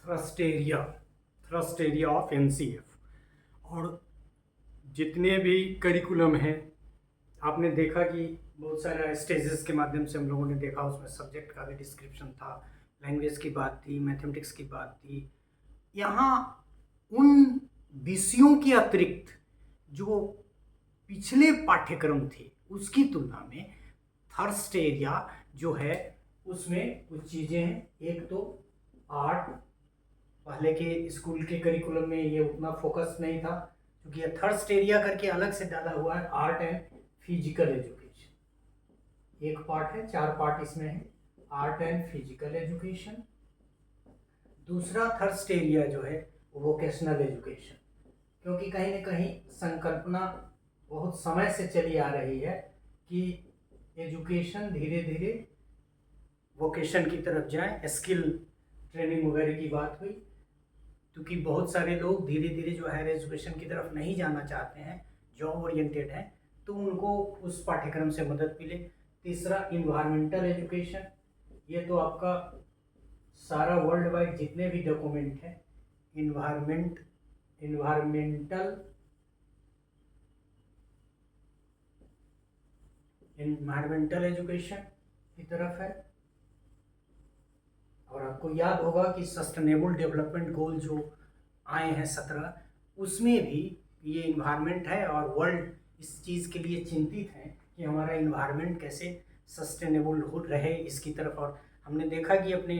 Thrust area of NCF. और जितने भी करिकुलम हैं, आपने देखा कि बहुत सारे स्टेजेस के माध्यम से हम लोगों ने देखा, उसमें सब्जेक्ट का भी डिस्क्रिप्शन था, लैंग्वेज की बात थी, मैथमेटिक्स की बात थी। यहाँ उन विषयों के अतिरिक्त जो पिछले पाठ्यक्रम थे उसकी तुलना में थर्स्ट एरिया जो है उसमें कुछ चीज़ें हैं। एक तो आर्ट, पहले के स्कूल के करिकुलम में ये उतना फोकस नहीं था, क्योंकि ये थर्स्ट एरिया करके अलग से डाला हुआ है, आर्ट एंड फिजिकल एजुकेशन। एक पार्ट है, 4 पार्ट इसमें है, आर्ट एंड फिजिकल एजुकेशन। दूसरा थर्स्ट एरिया जो है वोकेशनल एजुकेशन, क्योंकि कहीं ना कहीं संकल्पना बहुत समय से चली आ रही है कि एजुकेशन धीरे धीरे वोकेशन की तरफ जाए, स्किल ट्रेनिंग वगैरह की बात हुई, क्योंकि बहुत सारे लोग धीरे धीरे जो हायर एजुकेशन की तरफ नहीं जाना चाहते हैं, जॉब ओरिएंटेड हैं, तो उनको उस पाठ्यक्रम से मदद मिले। तीसरा इन्वायरमेंटल एजुकेशन, ये तो आपका सारा वर्ल्ड वाइड जितने भी डॉक्यूमेंट हैं, इन्वायरमेंटल एजुकेशन की तरफ है। और आपको याद होगा कि सस्टेनेबल डेवलपमेंट गोल जो आए हैं 17, उसमें भी ये इन्वायरमेंट है, और वर्ल्ड इस चीज़ के लिए चिंतित है कि हमारा इन्वायरमेंट कैसे सस्टेनेबल हो रहे इसकी तरफ। और हमने देखा कि अपने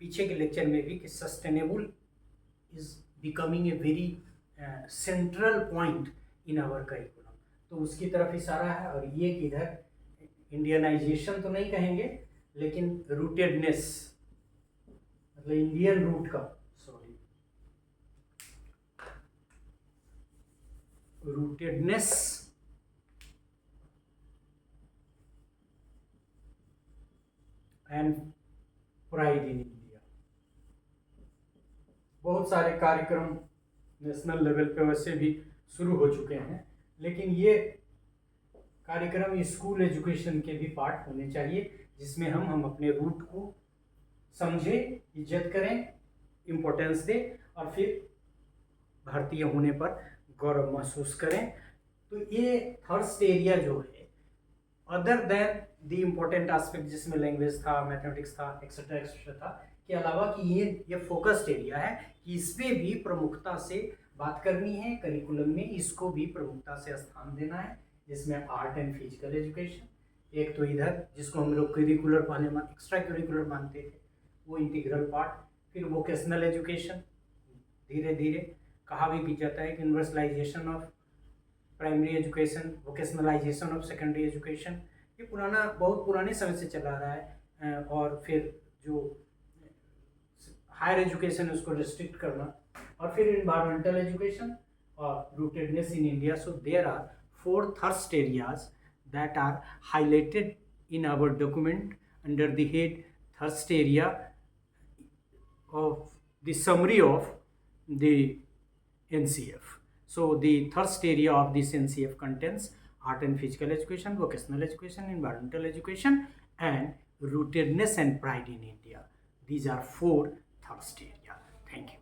पीछे के लेक्चर में भी कि sustainable is becoming a very central point in our curriculum, तो उसकी तरफ इशारा है। और ये किधर इंडियनाइजेशन तो नहीं कहेंगे, लेकिन रूटेडनेस, मतलब इंडियन रूट का, rootedness and pride in India. बहुत सारे कार्यक्रम नेशनल लेवल पे वैसे भी शुरू हो चुके हैं, लेकिन ये कार्यक्रम स्कूल एजुकेशन के भी पार्ट होने चाहिए, जिसमें हम अपने रूट को समझें, इज्जत करें, इम्पोर्टेंस दें, और फिर भारतीय होने पर गौरव महसूस करें। तो ये थर्स्ट एरिया जो है, other than the important aspect जिसमें लैंग्वेज था, मैथमेटिक्स था, एक्सेट्रा एक्सेट्रा था, के अलावा कि ये फोकस्ड एरिया है कि इस पर भी प्रमुखता से बात करनी है, करिकुलम में इसको भी प्रमुखता से स्थान देना है, जिसमें आर्ट एंड फिजिकल एजुकेशन, एक तो इधर जिसको हम लोग करिकुलर पहले एक्स्ट्रा करिकुलर मानते थे, वो इंटीग्रल पार्ट। फिर वोकेशनल एजुकेशन, धीरे धीरे कहा भी जाता है कि universalization of primary education, vocationalisation of secondary education, ये पुराना, बहुत पुराने समय से चला रहा है। और फिर जो हायर एजुकेशन उसको रिस्ट्रिक्ट करना, और फिर इन्वायरमेंटल एजुकेशन और rootedness in India. So there are 4 thrust areas that are highlighted in our document under the head thirst area of the summary of the NCF. So the thirst area of this NCF contains art and physical education, vocational education, environmental education, and rootedness and pride in India. These are 4 thirst area. Thank you.